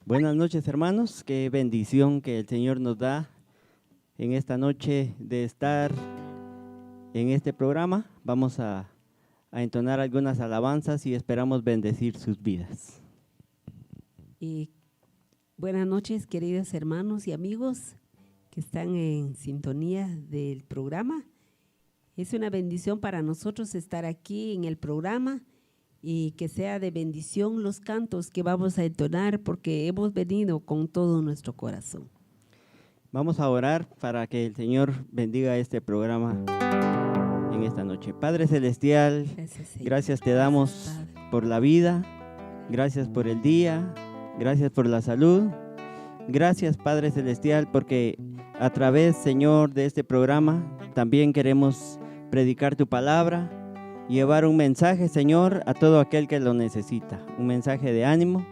Buenas noches, hermanos. Qué bendición que el Señor nos da en esta noche de estar en este programa. Vamos a entonar algunas alabanzas y esperamos bendecir sus vidas. Y buenas noches, queridos hermanos y amigos que están en sintonía del programa. Es una bendición para nosotros estar aquí en el programa y que sea de bendición los cantos que vamos a entonar porque hemos venido con todo nuestro corazón. Vamos a orar para que el Señor bendiga este programa en esta noche. Padre Celestial, gracias te damos por la vida, gracias por el día, gracias por la salud. Gracias, Padre Celestial, porque a través, Señor, de este programa también queremos predicar tu palabra, llevar un mensaje, Señor, a todo aquel que lo necesita. Un mensaje de ánimo,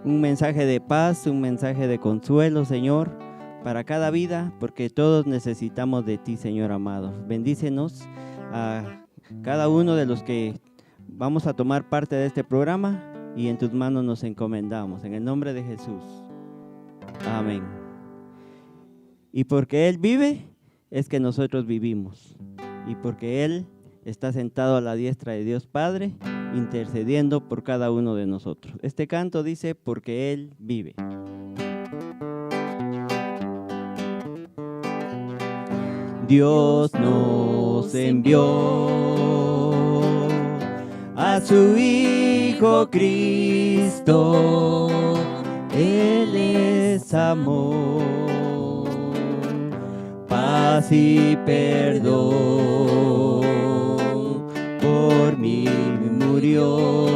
un mensaje de paz, un mensaje de consuelo, Señor, para cada vida, porque todos necesitamos de ti, Señor amado. Bendícenos a cada uno de los que vamos a tomar parte de este programa y en tus manos nos encomendamos. En el nombre de Jesús. Amén. Y porque Él vive, es que nosotros vivimos. Y porque Él está sentado a la diestra de Dios Padre, intercediendo por cada uno de nosotros. Este canto dice, porque Él vive. Dios nos envió a su Hijo Cristo, Él es amor, paz y perdón, por mí murió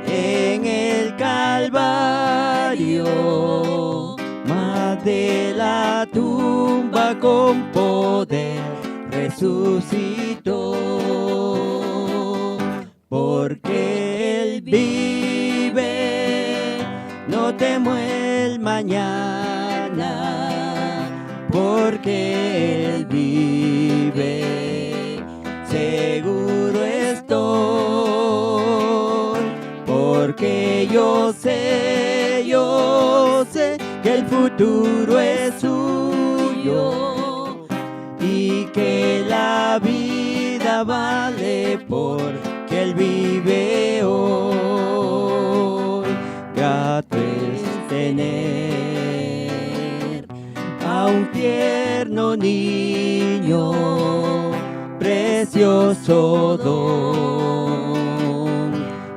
en el Calvario, mas de la tumba con poder resucitó, porque Él vive, no temo el mañana, porque Él vive, seguro estoy, porque yo sé que el futuro es suyo y que la vida vale porque Él vive hoy. Grato es tener a un tierno niño, precioso don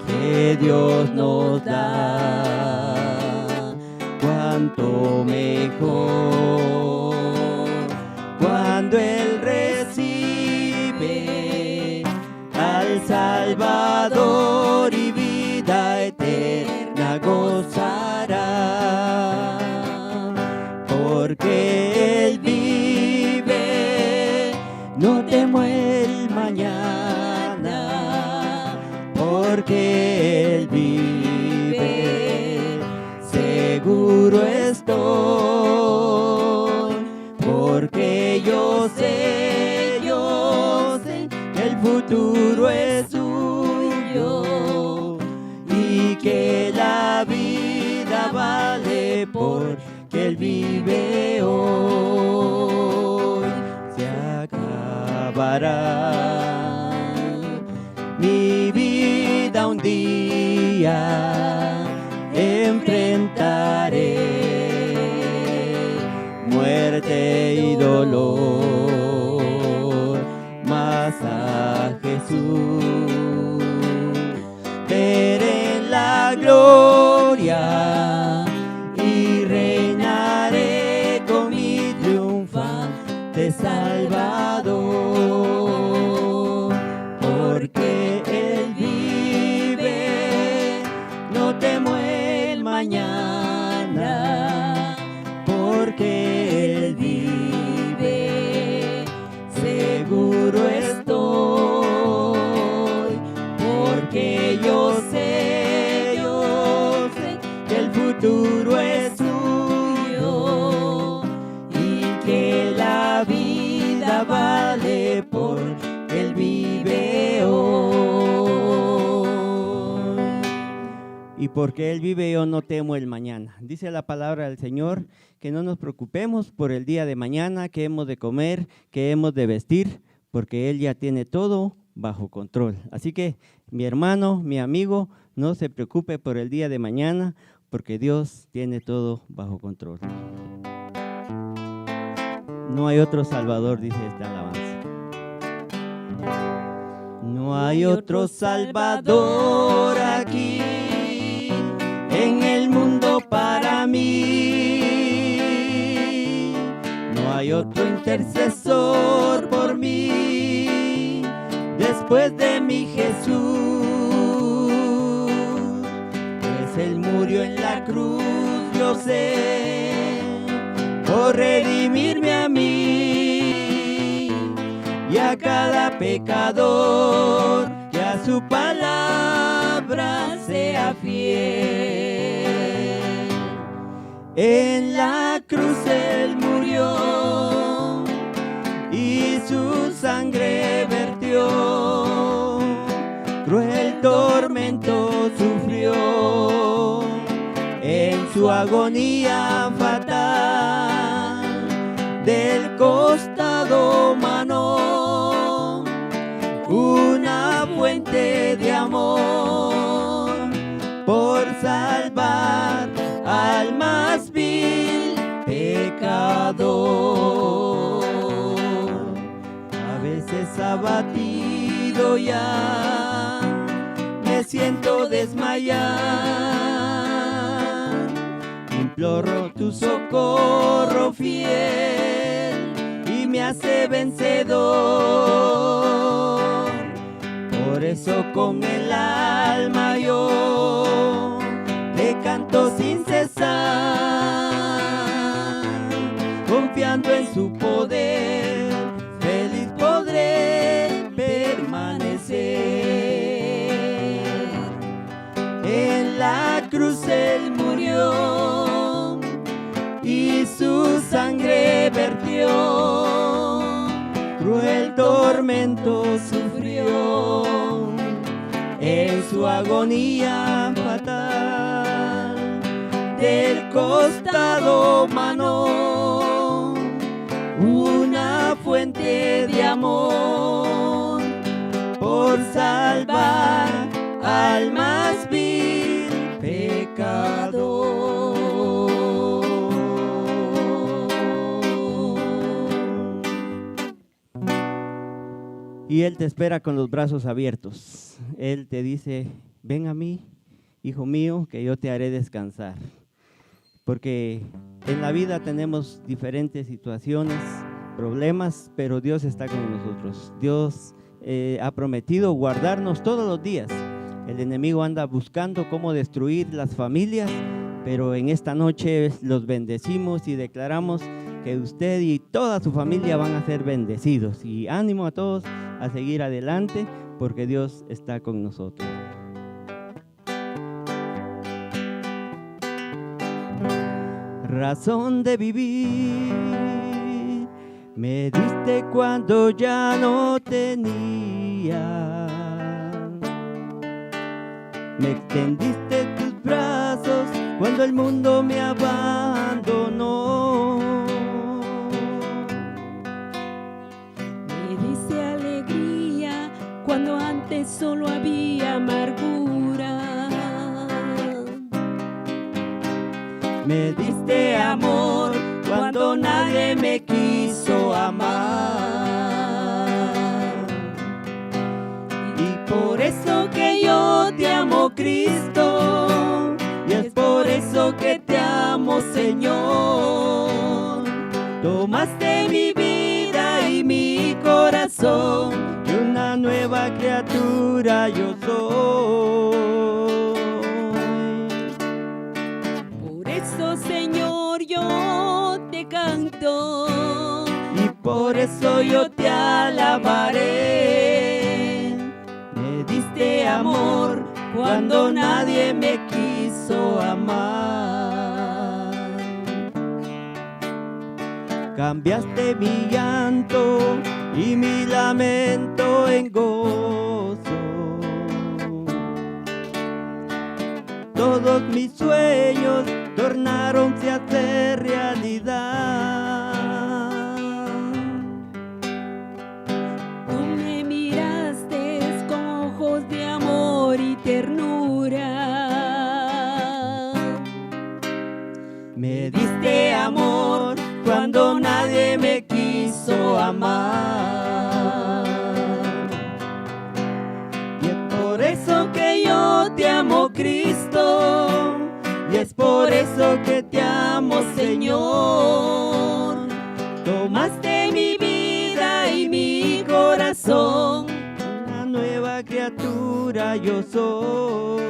que Dios nos da, cuánto mejor cuando Él recibe al Salvador y vida eterna gozará, porque Él vive, no temo el mañana, porque Él vive, seguro estoy, porque yo sé que el futuro es suyo y que la vida vale porque Él vive hoy. Se acabará mi vida un día, enfrentaré muerte y dolor, mas a Jesús veré en la gloria y reinaré con mi triunfante Salvador, porque Él vive, no temo el mañana, porque Él vive, seguro estoy, porque yo sé que el futuro es suyo y que la vida vale porque Él vive hoy. Y porque Él vive, yo no temo el mañana. Dice la palabra del Señor que no nos preocupemos por el día de mañana, que hemos de comer, que hemos de vestir, porque Él ya tiene todo bajo control. Así que mi hermano, mi amigo, no se preocupe por el día de mañana, porque Dios tiene todo bajo control. No hay otro Salvador, dice esta alabanza. No hay otro Salvador aquí en el mundo para mí. No hay otro intercesor por mí después de mi Jesús. Pues Él murió en la cruz, yo sé, por redimirme a mí y a cada pecador que a su palabra sea fiel. En la cruz Él murió y su sangre vertió, cruel tormento sufrió en su agonía fatal, del costado manó una fuente de amor por salvar al más vil pecador. A veces abatido ya me siento desmayar, imploro tu socorro fiel y me hace vencedor. Por eso con el alma yo te canto sin cesar, confiando en su poder, feliz podré permanecer. En la cruz Él murió y su sangre vertió, cruel tormento sufrió en su agonía fatal, del costado manó una fuente de amor por salvar al más vil pecador. Y Él te espera con los brazos abiertos. Él te dice, ven a mí, hijo mío, que yo te haré descansar. Porque en la vida tenemos diferentes situaciones, problemas, pero Dios está con nosotros. Dios ha prometido guardarnos todos los días. El enemigo anda buscando cómo destruir las familias, pero en esta noche los bendecimos y declaramos que usted y toda su familia van a ser bendecidos. Y ánimo a todos a seguir adelante, porque Dios está con nosotros. Razón de vivir me diste cuando ya no tenía. Me extendiste tus brazos cuando el mundo me abandonó. Me diste alegría cuando antes solo había amargura. Me diste amor cuando nadie me quiso amar. Y por eso que yo te amo, Cristo, y es por eso que te amo, Señor. Tomaste mi vida y mi corazón, y una nueva criatura yo soy. Por eso, Señor, yo te canto, y por eso yo te alabaré. Me diste amor cuando nadie me quiso amar. Cambiaste mi llanto y mi lamento en gozo. Todo todos mis sueños tornaronse a ser realidad. Tú me miraste con ojos de amor y ternura. Me diste amor cuando nadie me quiso amar. Y es por eso que yo te amo, Cristo. Y es por eso que te amo, Señor. Tomaste mi vida y mi corazón. Una nueva criatura yo soy.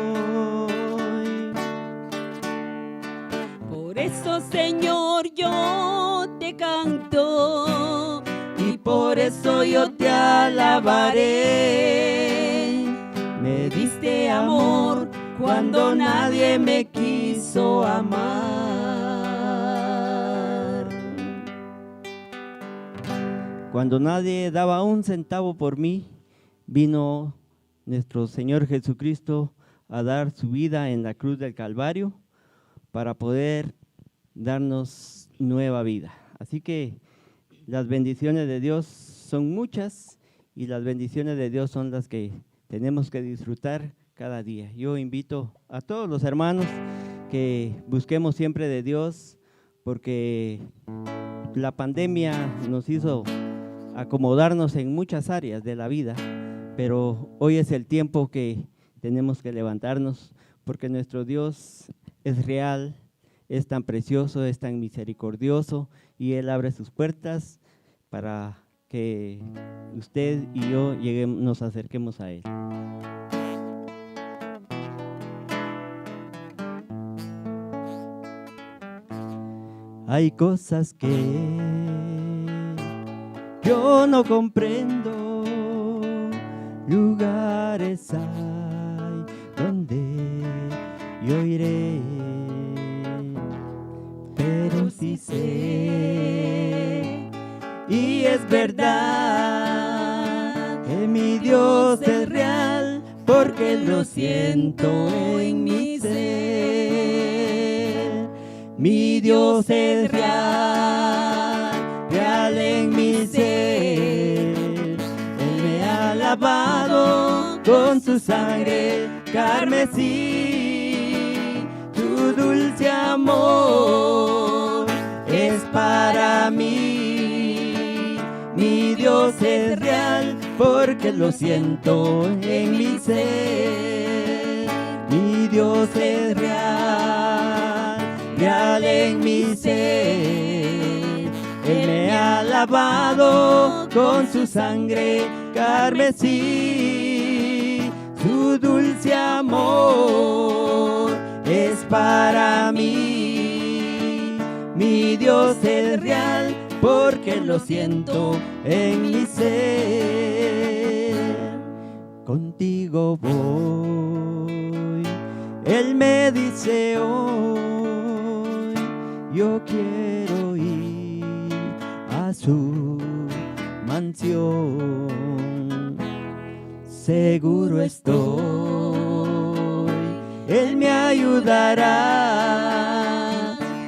Por eso, Señor, yo te canto Y por eso yo te alabaré. Me diste amor cuando nadie me quiso amar. Cuando nadie daba un centavo por mí, vino nuestro Señor Jesucristo a dar su vida en la cruz del Calvario para poder darnos nueva vida. Así que las bendiciones de Dios son muchas y las bendiciones de Dios son las que tenemos que disfrutar cada día. Yo invito a todos los hermanos que busquemos siempre de Dios, porque la pandemia nos hizo acomodarnos en muchas áreas de la vida, pero hoy es el tiempo que tenemos que levantarnos, porque nuestro Dios es real, es tan precioso, es tan misericordioso, y Él abre sus puertas para que usted y yo nos acerquemos a Él. Hay cosas que yo no comprendo, lugares hay donde yo iré, pero sí sé, y es verdad, que mi Dios es real, porque lo siento en mi ser. Mi Dios es real, real en mi ser. Él me ha lavado con su sangre carmesí. Tu dulce amor es para mí. Mi Dios es real, porque lo siento en mi ser. Mi Dios es real, real en mi ser. Él me ha lavado con su sangre carmesí. Su dulce amor es para mí. Mi Dios es real, porque lo siento en mi ser. Contigo voy, Él me dice hoy, yo quiero ir a su mansión. Seguro estoy, Él me ayudará,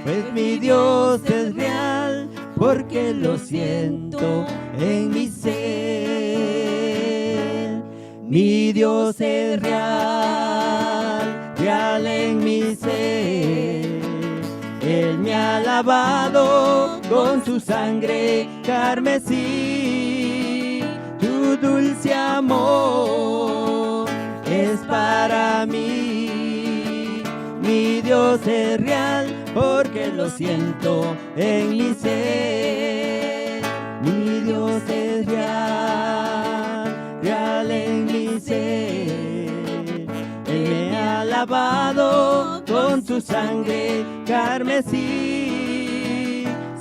pues mi Dios es real, porque lo siento en mi ser. Mi Dios es real, real en mi ser. Él me ha lavado con su sangre carmesí. Tu dulce amor es para mí. Mi Dios es real, porque lo siento en mi ser. Mi Dios es real, real en mi ser. Él me ha lavado con su sangre carmesí.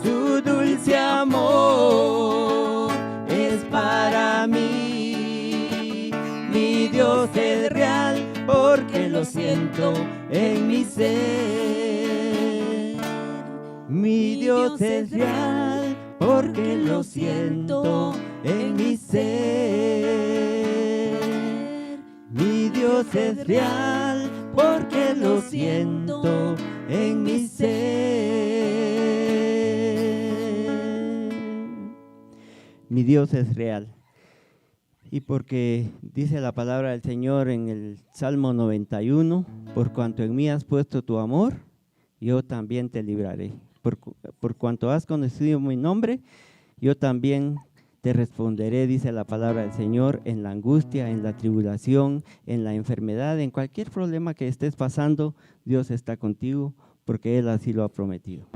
Su dulce amor es para mí. Mi Dios es real, porque lo siento en mi ser. Mi Dios es real, porque lo siento en mi ser. Mi Dios es real, porque lo siento en mi ser. Mi Dios es real. Y porque dice la palabra del Señor en el Salmo 91, por cuanto en mí has puesto tu amor, yo también te libraré. Por cuanto has conocido mi nombre, yo también te responderé, dice la palabra del Señor, en la angustia, en la tribulación, en la enfermedad, en cualquier problema que estés pasando, Dios está contigo, porque Él así lo ha prometido.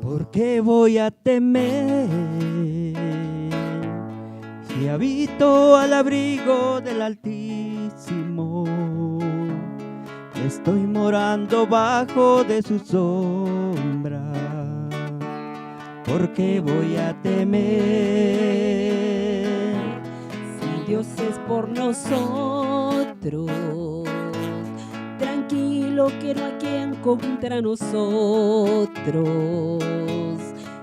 ¿Por qué voy a temer si habito al abrigo del Altísimo? Estoy morando bajo de su sombra. ¿Por qué voy a temer? Si Dios es por nosotros, tranquilo que no hay quien contra nosotros.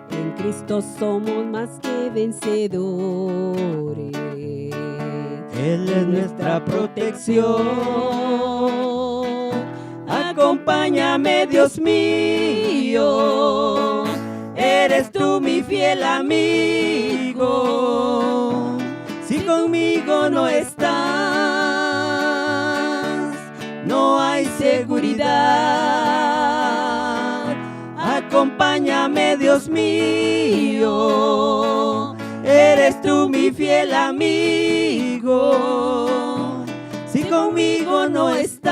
En Cristo somos más que vencedores. Él es nuestra protección. Acompáñame, Dios mío, eres tú mi fiel amigo. Si conmigo no estás, no hay seguridad. Acompáñame, Dios mío, eres tú mi fiel amigo. Si conmigo no estás,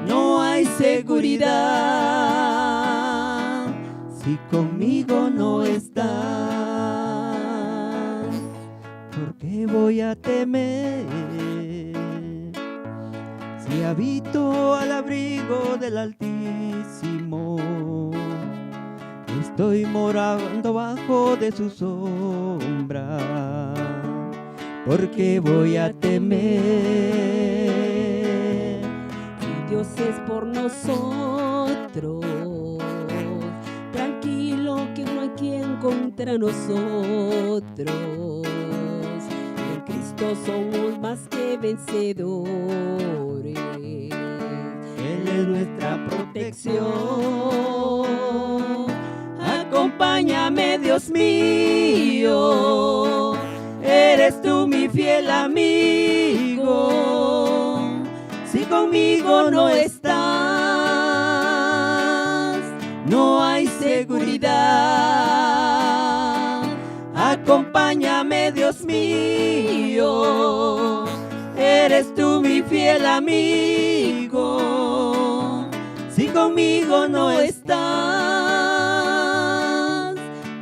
no hay seguridad. Si conmigo no estás, ¿por qué voy a temer? Si habito al abrigo del Altísimo, estoy morando bajo de su sombra. ¿Por qué voy a temer? Si Dios es por nosotros, tranquilo que no hay quien contra nosotros. En Cristo somos más que vencedores. Él es nuestra protección. Acompáñame, Dios mío, eres tú mi fiel amigo. Si conmigo no estás, no hay seguridad. Acompáñame, Dios mío, eres tú mi fiel amigo. Si conmigo no estás,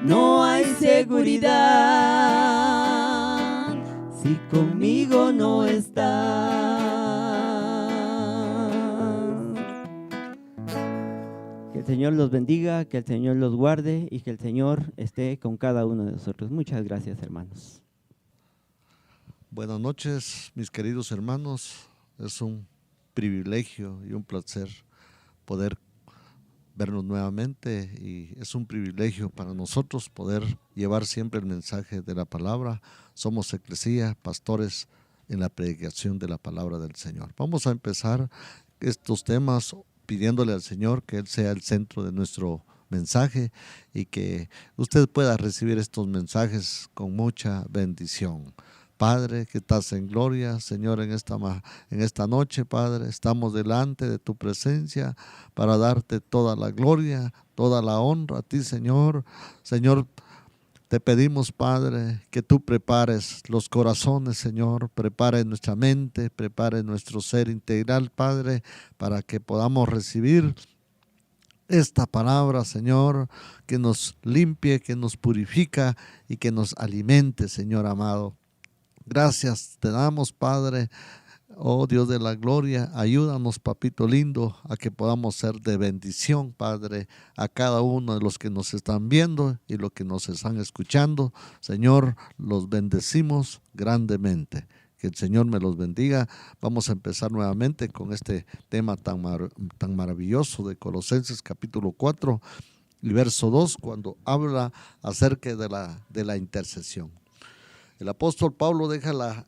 no hay seguridad. Si conmigo no estás. Que el Señor los bendiga, que el Señor los guarde y que el Señor esté con cada uno de nosotros. Muchas gracias, hermanos. Buenas noches, mis queridos hermanos. Es un privilegio y un placer poder vernos nuevamente, y es un privilegio para nosotros poder llevar siempre el mensaje de la palabra. Somos eclesía, pastores en la predicación de la palabra del Señor. Vamos a empezar estos temas pidiéndole al Señor que Él sea el centro de nuestro mensaje y que usted pueda recibir estos mensajes con mucha bendición. Padre, que estás en gloria, Señor, en esta noche, Padre, estamos delante de tu presencia para darte toda la gloria, toda la honra a ti, Señor. Señor, te pedimos, Padre, que tú prepares los corazones, Señor, prepare nuestra mente, prepare nuestro ser integral, Padre, para que podamos recibir esta palabra, Señor, que nos limpie, que nos purifica y que nos alimente, Señor amado. Gracias te damos, Padre, oh Dios de la gloria. Ayúdanos, papito lindo, a que podamos ser de bendición, Padre, a cada uno de los que nos están viendo y los que nos están escuchando. Señor, los bendecimos grandemente. Que el Señor me los bendiga. Vamos a empezar nuevamente con este tema tan maravilloso de Colosenses capítulo 4 y verso 2, cuando habla acerca de la intercesión. El apóstol Pablo deja las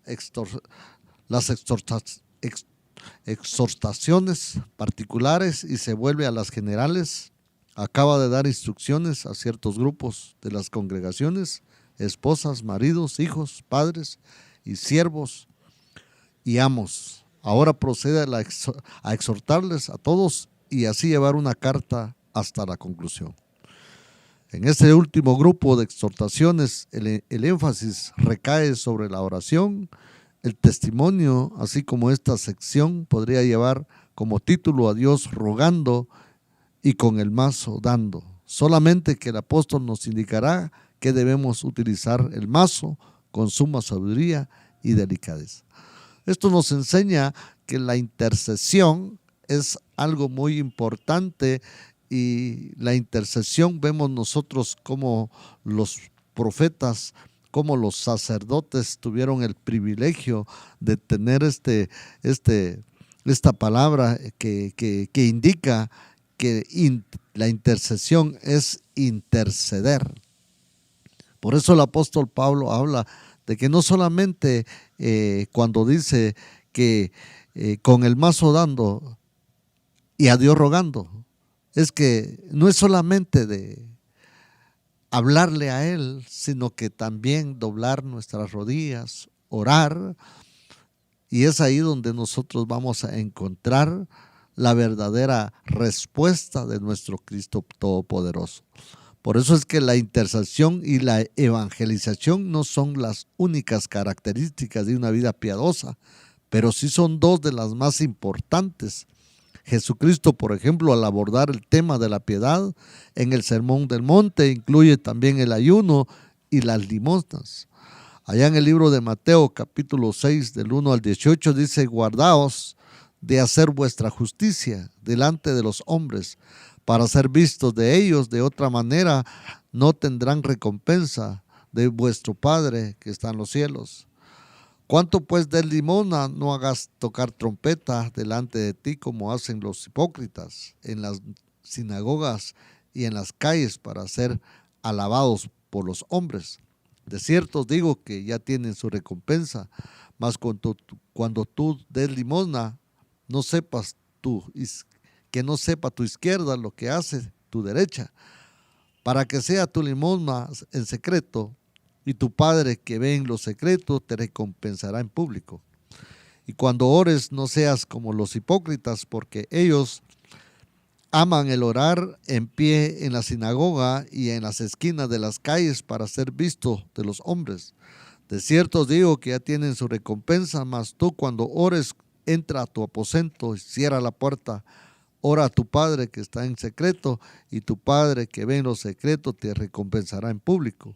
exhortaciones particulares y se vuelve a las generales. Acaba de dar instrucciones a ciertos grupos de las congregaciones, esposas, maridos, hijos, padres y siervos y amos. Ahora procede a exhortarles a todos y así llevar una carta hasta la conclusión. En este último grupo de exhortaciones, el énfasis recae sobre la oración, el testimonio, así como esta sección podría llevar como título a Dios rogando y con el mazo dando. Solamente que el apóstol nos indicará que debemos utilizar el mazo con suma sabiduría y delicadeza. Esto nos enseña que la intercesión es algo muy importante y la intercesión vemos nosotros como los profetas, como los sacerdotes tuvieron el privilegio de tener esta palabra que indica que la intercesión es interceder. Por eso el apóstol Pablo habla de que no solamente cuando dice que con el mazo dando y a Dios rogando, es que no es solamente de hablarle a Él, sino que también doblar nuestras rodillas, orar, y es ahí donde nosotros vamos a encontrar la verdadera respuesta de nuestro Cristo Todopoderoso. Por eso es que la intercesión y la evangelización no son las únicas características de una vida piadosa, pero sí son dos de las más importantes. Jesucristo, por ejemplo, al abordar el tema de la piedad en el Sermón del Monte, incluye también el ayuno y las limosnas. Allá en el libro de Mateo, capítulo 6, del 1 al 18, dice: guardaos de hacer vuestra justicia delante de los hombres, para ser vistos de ellos. De otra manera no tendrán recompensa de vuestro Padre que está en los cielos. Cuanto pues des limosna, no hagas tocar trompeta delante de ti, como hacen los hipócritas en las sinagogas y en las calles, para ser alabados por los hombres. De cierto os digo que ya tienen su recompensa. Mas cuando tú des limosna, que no sepa tu izquierda lo que hace tu derecha, para que sea tu limosna en secreto, y tu Padre que ve en lo secreto te recompensará en público. Y cuando ores, no seas como los hipócritas, porque ellos aman el orar en pie en la sinagoga y en las esquinas de las calles, para ser visto de los hombres. De cierto os digo que ya tienen su recompensa. Mas tú, cuando ores, entra a tu aposento y cierra la puerta. Ora a tu Padre que está en secreto, y tu Padre que ve en lo secreto te recompensará en público.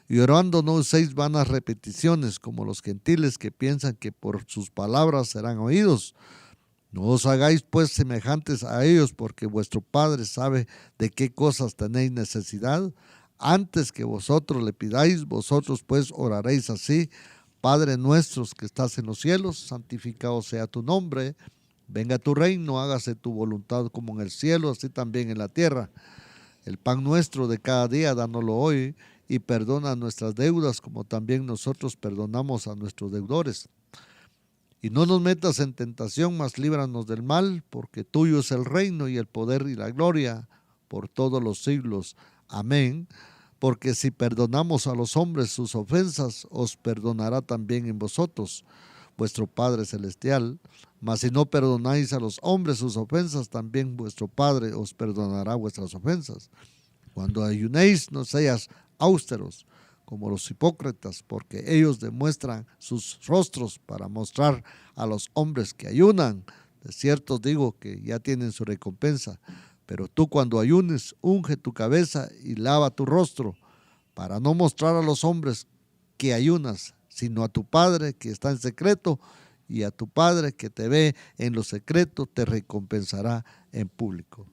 Y orando no uséis vanas repeticiones, como los gentiles, que piensan que por sus palabras serán oídos. No os hagáis pues semejantes a ellos, porque vuestro Padre sabe de qué cosas tenéis necesidad, antes que vosotros le pidáis. Vosotros pues oraréis así: Padre nuestro que estás en los cielos, santificado sea tu nombre. Venga tu reino, hágase tu voluntad como en el cielo, así también en la tierra. El pan nuestro de cada día, dánoslo hoy, y perdona nuestras deudas, como también nosotros perdonamos a nuestros deudores. Y no nos metas en tentación, mas líbranos del mal, porque tuyo es el reino y el poder y la gloria por todos los siglos. Amén. Porque si perdonamos a los hombres sus ofensas, os perdonará también en vosotros vuestro Padre Celestial. Mas si no perdonáis a los hombres sus ofensas, también vuestro Padre os perdonará vuestras ofensas. Cuando ayunéis, no seas austeros como los hipócritas, porque ellos demuestran sus rostros para mostrar a los hombres que ayunan. De cierto os digo que ya tienen su recompensa. Pero tú, cuando ayunes, unge tu cabeza y lava tu rostro, para no mostrar a los hombres que ayunas, sino a tu Padre que está en secreto, y a tu Padre que te ve en lo secreto te recompensará en público.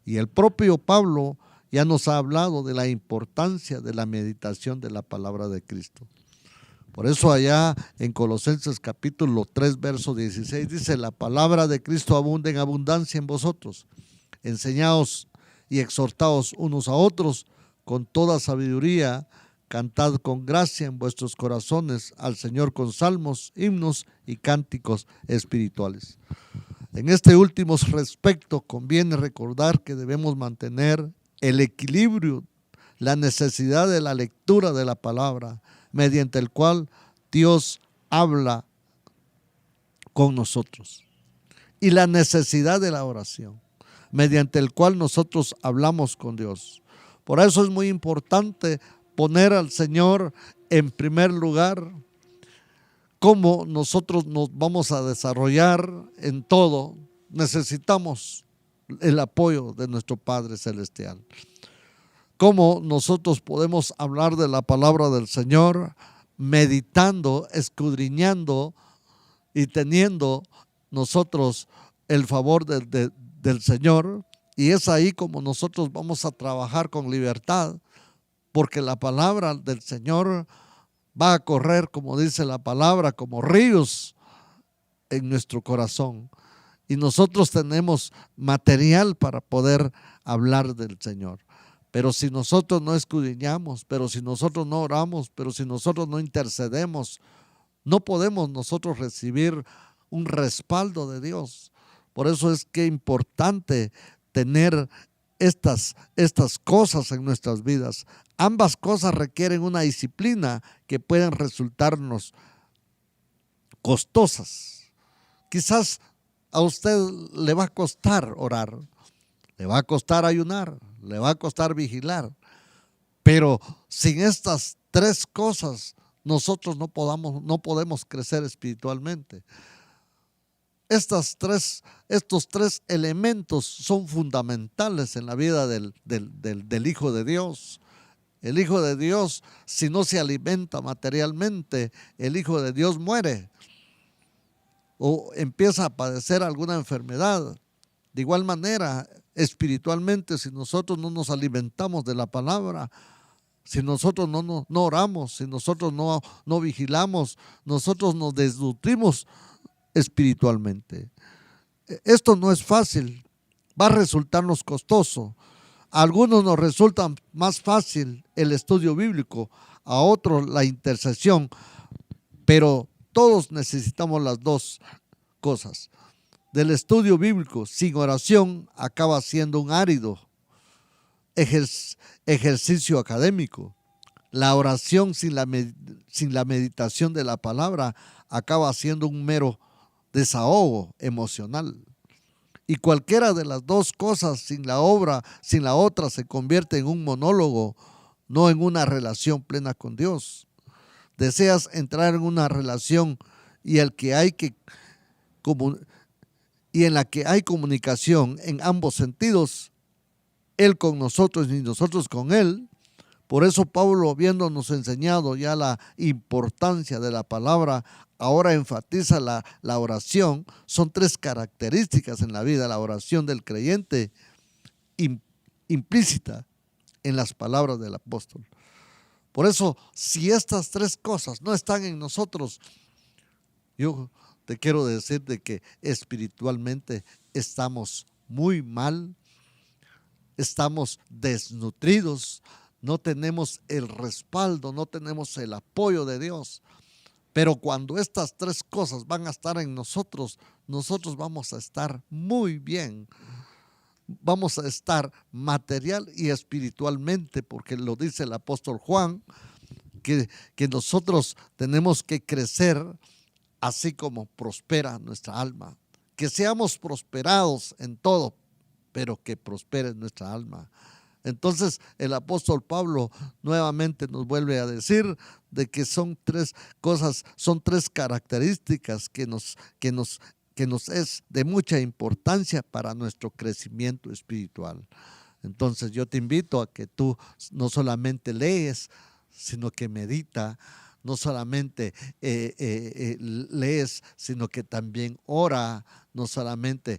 Y el propio Pablo ya nos ha hablado de la importancia de la meditación de la palabra de Cristo. Por eso allá en Colosenses capítulo 3, verso 16 dice: la palabra de Cristo abunda en abundancia en vosotros, enseñaos y exhortaos unos a otros con toda sabiduría, cantad con gracia en vuestros corazones al Señor con salmos, himnos y cánticos espirituales. En este último respecto conviene recordar que debemos mantener el equilibrio, la necesidad de la lectura de la palabra, mediante el cual Dios habla con nosotros, y la necesidad de la oración, mediante el cual nosotros hablamos con Dios. Por eso es muy importante poner al Señor en primer lugar. Cómo nosotros nos vamos a desarrollar en todo, necesitamos el apoyo de nuestro Padre Celestial. Cómo nosotros podemos hablar de la palabra del Señor, meditando, escudriñando y teniendo nosotros el favor del Señor. Y es ahí como nosotros vamos a trabajar con libertad, porque la palabra del Señor va a correr, como dice la palabra, como ríos en nuestro corazón. Y nosotros tenemos material para poder hablar del Señor. Pero si nosotros no escudriñamos, pero si nosotros no oramos, pero si nosotros no intercedemos, no podemos nosotros recibir un respaldo de Dios. Por eso es que es importante tener estas cosas en nuestras vidas. Ambas cosas requieren una disciplina que pueden resultarnos costosas. Quizás a usted le va a costar orar, le va a costar ayunar, le va a costar vigilar, pero sin estas tres cosas nosotros no podemos crecer espiritualmente. Estos tres elementos son fundamentales en la vida del Hijo de Dios. El Hijo de Dios, si no se alimenta materialmente, el Hijo de Dios muere o empieza a padecer alguna enfermedad. De igual manera, espiritualmente, si nosotros no nos alimentamos de la palabra, si nosotros no oramos, si nosotros no vigilamos, nosotros nos desnutrimos espiritualmente. Esto no es fácil, va a resultarnos costoso. A algunos nos resulta más fácil el estudio bíblico, a otros la intercesión, pero todos necesitamos las dos cosas. Del estudio bíblico sin oración acaba siendo un árido ejercicio académico. La oración sin la meditación de la palabra acaba siendo un mero desahogo emocional. Y cualquiera de las dos cosas sin la otra se convierte en un monólogo, no en una relación plena con Dios. Deseas entrar en una relación y en la que hay comunicación en ambos sentidos, Él con nosotros y nosotros con Él. Por eso Pablo, habiéndonos enseñado ya la importancia de la palabra, ahora enfatiza la oración. Son tres características en la vida, la oración del creyente implícita en las palabras del apóstol. Por eso, si estas tres cosas no están en nosotros, yo te quiero decir de que espiritualmente estamos muy mal, estamos desnutridos, no tenemos el respaldo, no tenemos el apoyo de Dios. Pero cuando estas tres cosas van a estar en nosotros, nosotros vamos a estar muy bien. Vamos a estar material y espiritualmente, porque lo dice el apóstol Juan, que nosotros tenemos que crecer así como prospera nuestra alma. Que seamos prosperados en todo, pero que prospere nuestra alma. Entonces el apóstol Pablo nuevamente nos vuelve a decir de que son tres cosas, son tres características que nos es de mucha importancia para nuestro crecimiento espiritual. Entonces yo te invito a que tú no solamente lees, sino que medita, no solamente lees, sino que también ora, no solamente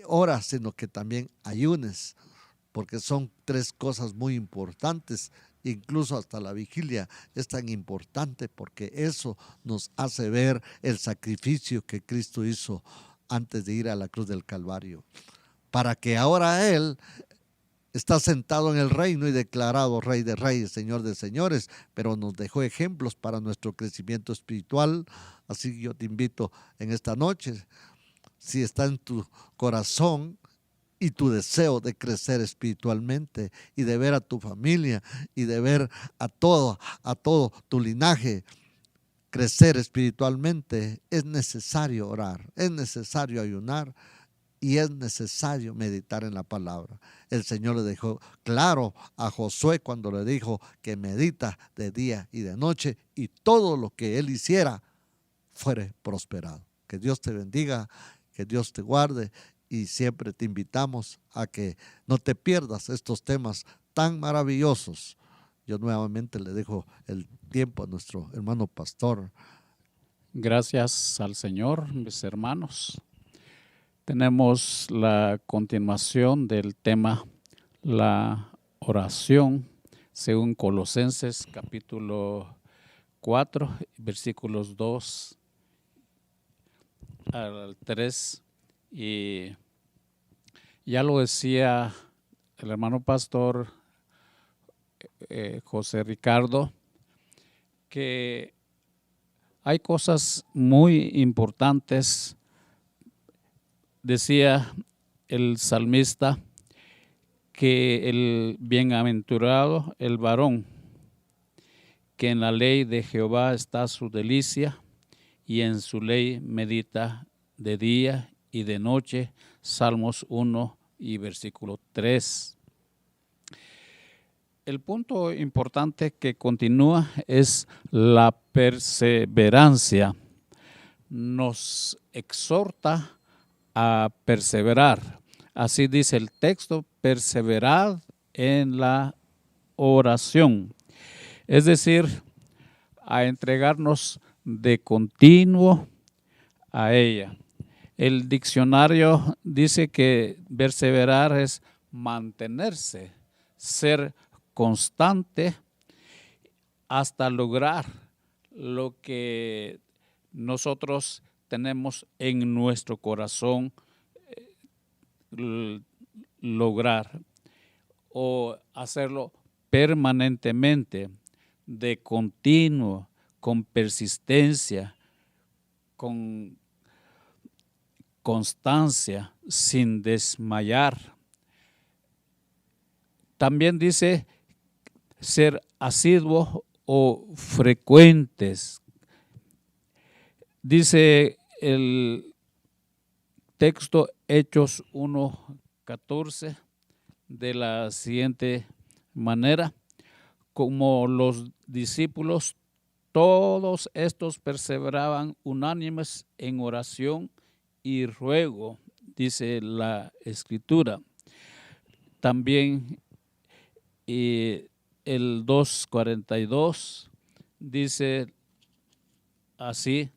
ora, sino que también ayunes, porque son tres cosas muy importantes. Incluso hasta la vigilia es tan importante, porque eso nos hace ver el sacrificio que Cristo hizo antes de ir a la cruz del Calvario, para que ahora Él está sentado en el reino y declarado Rey de Reyes, Señor de Señores, pero nos dejó ejemplos para nuestro crecimiento espiritual. Así que yo te invito en esta noche, si está en tu corazón y tu deseo de crecer espiritualmente y de ver a tu familia y de ver a todo tu linaje crecer espiritualmente, es necesario orar, es necesario ayunar y es necesario meditar en la palabra. El Señor le dejó claro a Josué cuando le dijo que medita de día y de noche y todo lo que él hiciera fuere prosperado. Que Dios te bendiga, que Dios te guarde y siempre te invitamos a que no te pierdas estos temas tan maravillosos. Yo nuevamente le dejo el tiempo a nuestro hermano pastor. Gracias al Señor, mis hermanos. Tenemos la continuación del tema, la oración, según Colosenses capítulo 4, versículos 2 al 3. Y ya lo decía el hermano pastor José Ricardo, que hay cosas muy importantes. Decía el salmista que el bienaventurado, el varón, que en la ley de Jehová está su delicia y en su ley medita de día y de noche. Salmos 1 y versículo 3. El punto importante que continúa es la perseverancia. Nos exhorta a perseverar. Así dice el texto, perseverad en la oración. Es decir, a entregarnos de continuo a ella. El diccionario dice que perseverar es mantenerse, ser constante hasta lograr lo que nosotros tenemos en nuestro corazón lograr, o hacerlo permanentemente, de continuo, con persistencia, con constancia, sin desmayar. También dice ser asiduo o frecuentes. Dice el texto Hechos 1:14 de la siguiente manera: como los discípulos, todos estos perseveraban unánimes en oración y ruego, dice la Escritura. También el 2:42 dice así: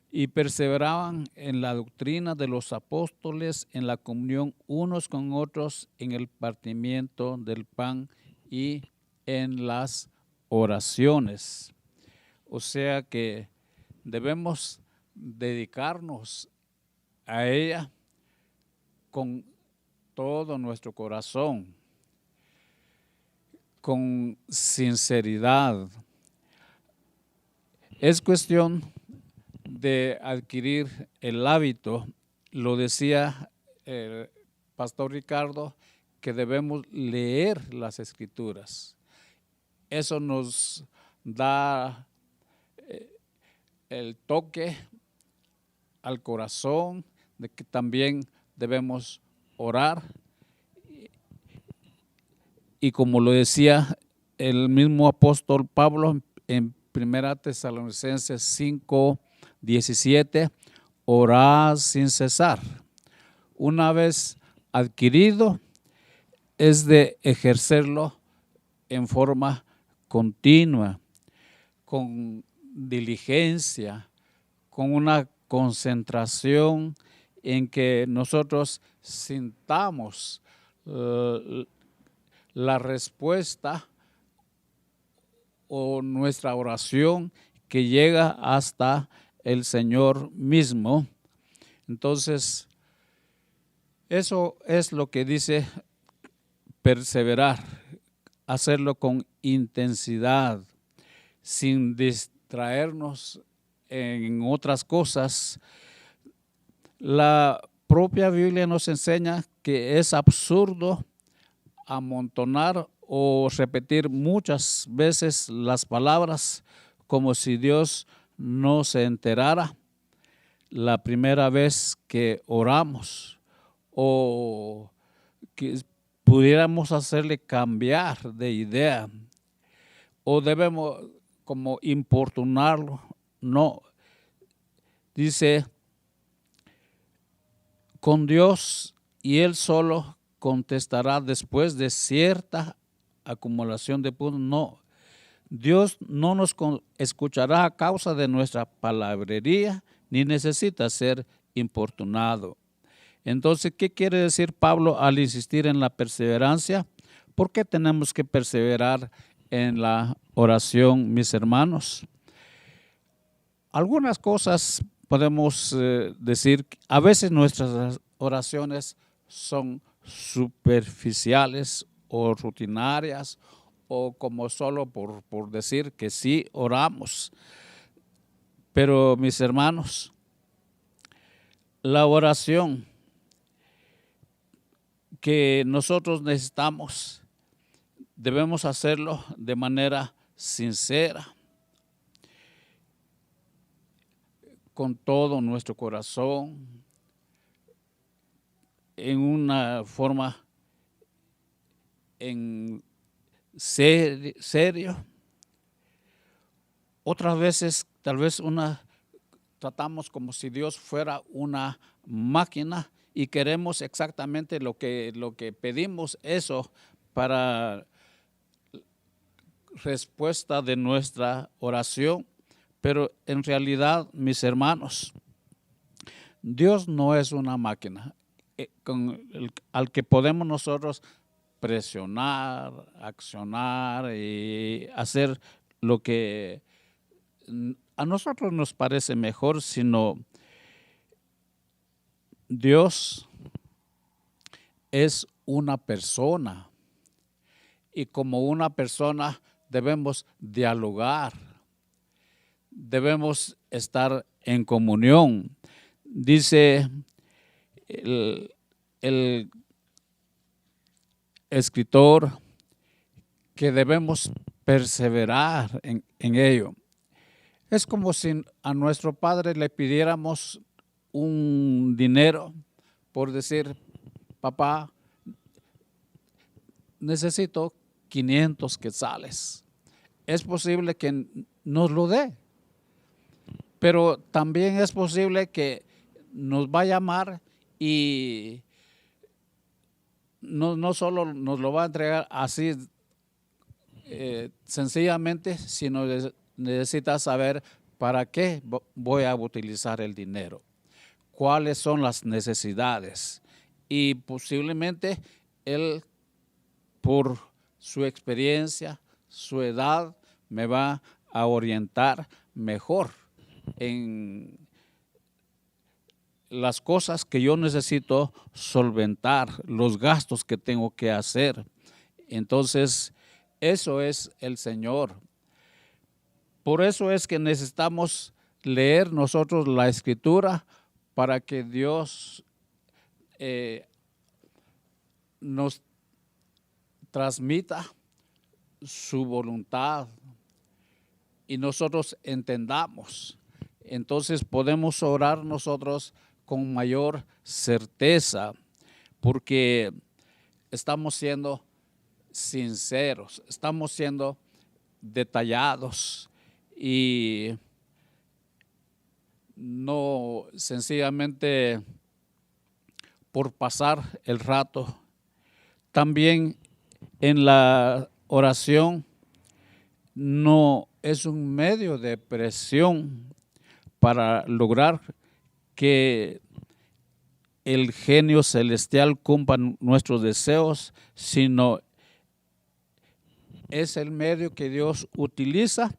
y perseveraban en la doctrina de los apóstoles, en la comunión unos con otros, en el partimiento del pan y en las oraciones. O sea que debemos dedicarnos a ella con todo nuestro corazón, con sinceridad. Es cuestión de adquirir el hábito. Lo decía el pastor Ricardo, que debemos leer las Escrituras. Eso nos da el toque al corazón de que también debemos orar. Y como lo decía el mismo apóstol Pablo en 1 Tesalonicenses 5:17, orad sin cesar. Una vez adquirido, es de ejercerlo en forma continua, con diligencia, con una concentración en que nosotros sintamos la respuesta o nuestra oración que llega hasta el Señor mismo. Entonces, eso es lo que dice perseverar, hacerlo con intensidad, sin distraernos en otras cosas. La propia Biblia nos enseña que es absurdo amontonar o repetir muchas veces las palabras como si Dios no se enterara la primera vez que oramos, o que pudiéramos hacerle cambiar de idea, o debemos como importunarlo. No, dice, con Dios, y Él solo contestará después de cierta acumulación de puntos. No, Dios no nos escuchará a causa de nuestra palabrería, ni necesita ser importunado. Entonces, ¿qué quiere decir Pablo al insistir en la perseverancia? ¿Por qué tenemos que perseverar en la oración, mis hermanos? Algunas cosas podemos decir. A veces nuestras oraciones son superficiales o rutinarias, o como solo por decir que sí oramos. Pero, mis hermanos, la oración que nosotros necesitamos, debemos hacerlo de manera sincera, con todo nuestro corazón, en una forma en serio. Otras veces tal vez tratamos como si Dios fuera una máquina y queremos exactamente lo que pedimos, eso para respuesta de nuestra oración. Pero en realidad, mis hermanos, Dios no es una máquina al que podemos nosotros presionar, accionar y hacer lo que a nosotros nos parece mejor, sino Dios es una persona, y como una persona debemos dialogar, debemos estar en comunión. Dice el escritor que debemos perseverar en ello. Es como si a nuestro padre le pidiéramos un dinero, por decir, papá, necesito 500 quetzales. Es posible que nos lo dé, pero también es posible que nos va a llamar y no solo nos lo va a entregar así sencillamente, sino necesita saber para qué voy a utilizar el dinero, cuáles son las necesidades, y posiblemente él, por su experiencia, su edad, me va a orientar mejor en las cosas que yo necesito solventar, los gastos que tengo que hacer. Entonces, eso es el Señor. Por eso es que necesitamos leer nosotros la Escritura, para que Dios nos transmita su voluntad y nosotros entendamos. Entonces podemos orar nosotros con mayor certeza, porque estamos siendo sinceros, estamos siendo detallados y no sencillamente por pasar el rato. También en la oración no es un medio de presión para lograr que el genio celestial cumpla nuestros deseos, sino es el medio que Dios utiliza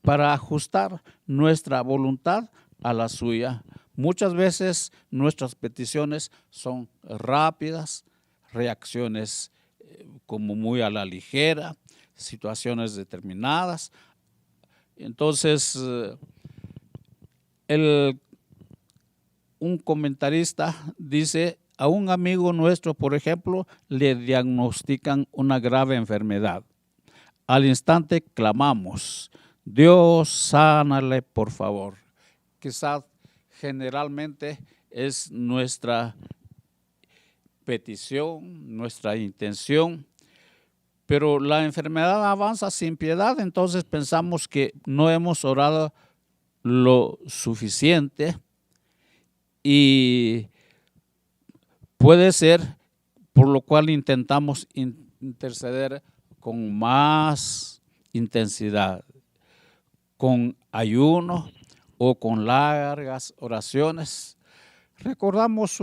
para ajustar nuestra voluntad a la suya. Muchas veces nuestras peticiones son rápidas, reacciones como muy a la ligera, situaciones determinadas. Entonces, un comentarista dice, a un amigo nuestro, por ejemplo, le diagnostican una grave enfermedad. Al instante clamamos, Dios, sánale, por favor. Quizás generalmente es nuestra petición, nuestra intención, pero la enfermedad avanza sin piedad, entonces pensamos que no hemos orado lo suficiente y puede ser por lo cual intentamos interceder con más intensidad, con ayuno o con largas oraciones. Recordamos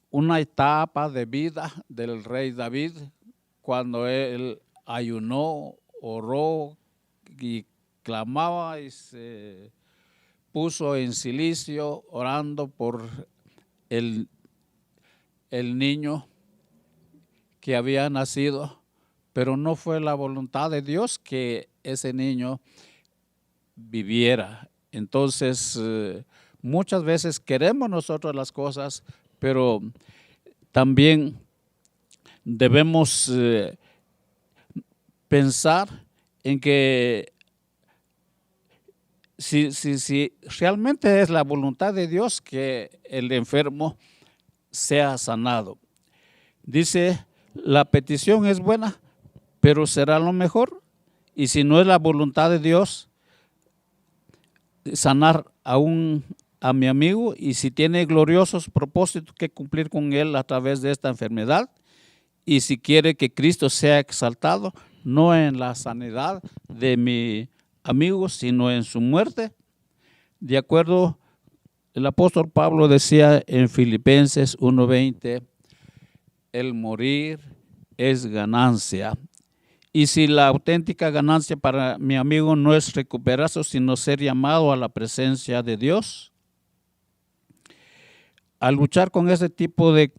una etapa de vida del rey David cuando él ayunó, oró y clamaba y se puso en silicio orando por el niño que había nacido, pero no fue la voluntad de Dios que ese niño viviera. Entonces, muchas veces queremos nosotros las cosas, pero también debemos pensar en que si realmente es la voluntad de Dios que el enfermo sea sanado. Dice, la petición es buena, pero será lo mejor. Y si no es la voluntad de Dios, sanar a mi amigo, y si tiene gloriosos propósitos que cumplir con él a través de esta enfermedad, y si quiere que Cristo sea exaltado, no en la sanidad de mi amigo, sino en su muerte. De acuerdo, el apóstol Pablo decía en Filipenses 1:20, el morir es ganancia. Y si la auténtica ganancia para mi amigo no es recuperarse, sino ser llamado a la presencia de Dios, al luchar con ese tipo de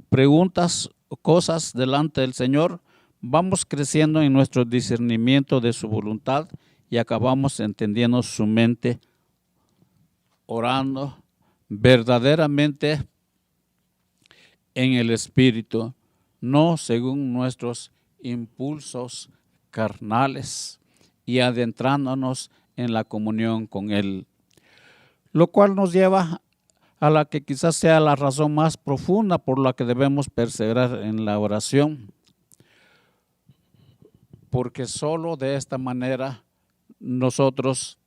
preguntas o cosas delante del Señor, vamos creciendo en nuestro discernimiento de su voluntad y acabamos entendiendo su mente, orando verdaderamente en el Espíritu, no según nuestros impulsos carnales, y adentrándonos en la comunión con Él. Lo cual nos lleva a la que quizás sea la razón más profunda por la que debemos perseverar en la oración. Porque solo de esta manera nosotros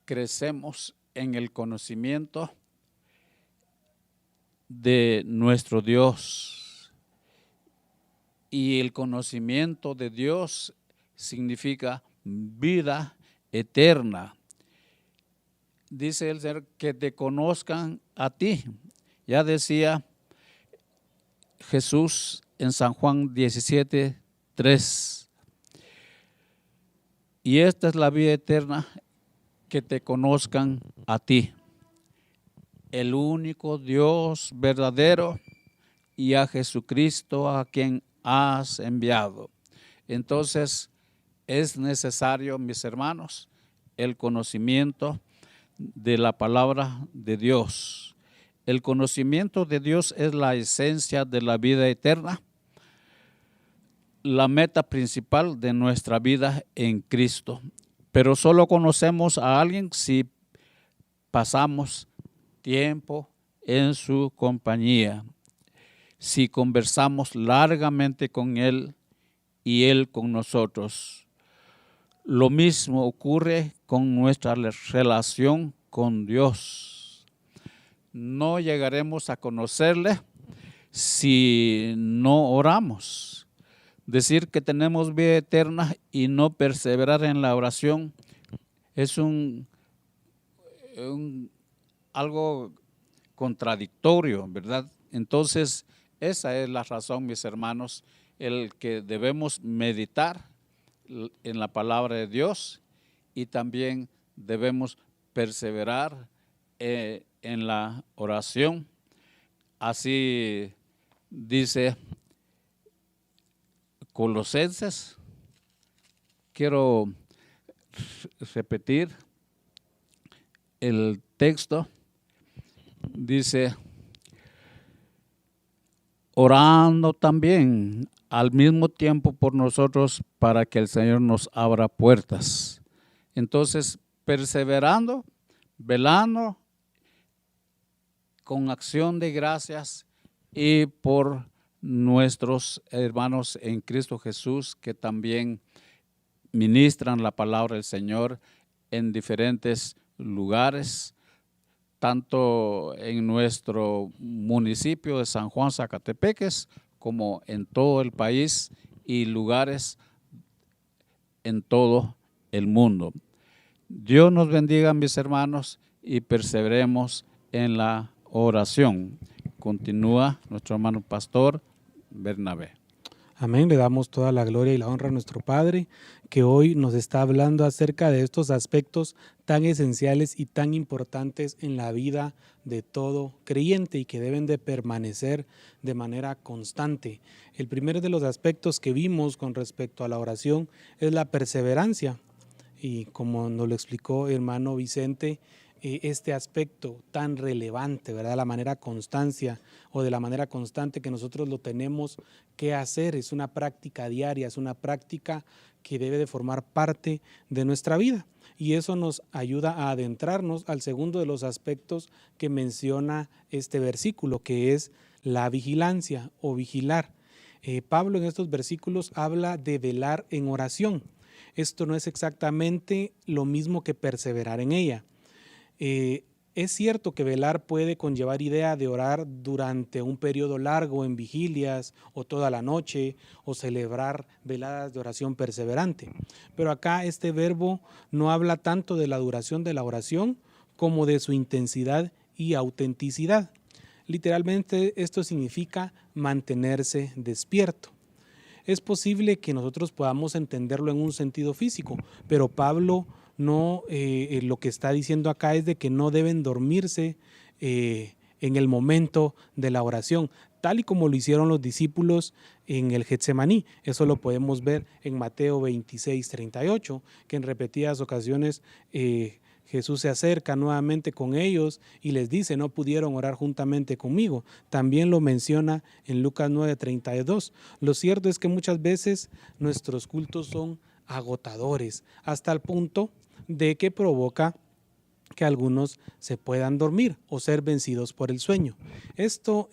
crecemos en el conocimiento de nuestro Dios. Y el conocimiento de Dios significa vida eterna. Dice el Señor, que te conozcan a ti. Ya decía Jesús en San Juan 17:3. Y esta es la vida eterna, que te conozcan a ti, el único Dios verdadero, y a Jesucristo a quien has enviado. Entonces, es necesario, mis hermanos, el conocimiento de la palabra de Dios. El conocimiento de Dios es la esencia de la vida eterna, la meta principal de nuestra vida en Cristo. Pero solo conocemos a alguien si pasamos tiempo en su compañía, si conversamos largamente con Él y Él con nosotros. Lo mismo ocurre con nuestra relación con Dios. No llegaremos a conocerle si no oramos. Decir que tenemos vida eterna y no perseverar en la oración es algo contradictorio, ¿verdad? Entonces, esa es la razón, mis hermanos, el que debemos meditar en la palabra de Dios, y también debemos perseverar en la oración. Así dice Colosenses, quiero repetir el texto, dice, orando también al mismo tiempo por nosotros para que el Señor nos abra puertas. Entonces, perseverando, velando, con acción de gracias y por nuestros hermanos en Cristo Jesús que también ministran la palabra del Señor en diferentes lugares, tanto en nuestro municipio de San Juan Zacatepeques como en todo el país y lugares en todo el mundo. Dios nos bendiga, mis hermanos, y perseveremos en la oración. Continúa nuestro hermano pastor Bernabé. Amén, le damos toda la gloria y la honra a nuestro Padre, que hoy nos está hablando acerca de estos aspectos tan esenciales y tan importantes en la vida de todo creyente y que deben de permanecer de manera constante. El primero de los aspectos que vimos con respecto a la oración es la perseverancia. Y como nos lo explicó el hermano Vicente, este aspecto tan relevante, ¿verdad? La manera constancia o de la manera constante que nosotros lo tenemos que hacer, es una práctica diaria, es una práctica que debe de formar parte de nuestra vida. Y eso nos ayuda a adentrarnos al segundo de los aspectos que menciona este versículo, que es la vigilancia o vigilar. Pablo en estos versículos habla de velar en oración. Esto no es exactamente lo mismo que perseverar en ella. Es cierto que velar puede conllevar idea de orar durante un periodo largo en vigilias o toda la noche o celebrar veladas de oración perseverante. Pero acá este verbo no habla tanto de la duración de la oración como de su intensidad y autenticidad. Literalmente esto significa mantenerse despierto. Es posible que nosotros podamos entenderlo en un sentido físico, pero Pablo no, lo que está diciendo acá es de que no deben dormirse en el momento de la oración, tal y como lo hicieron los discípulos en el Getsemaní. Eso lo podemos ver en Mateo 26:38, que en repetidas ocasiones Jesús se acerca nuevamente con ellos y les dice, no pudieron orar juntamente conmigo. También lo menciona en Lucas 9:32. Lo cierto es que muchas veces nuestros cultos son agotadores, hasta el punto de que provoca que algunos se puedan dormir o ser vencidos por el sueño. Esto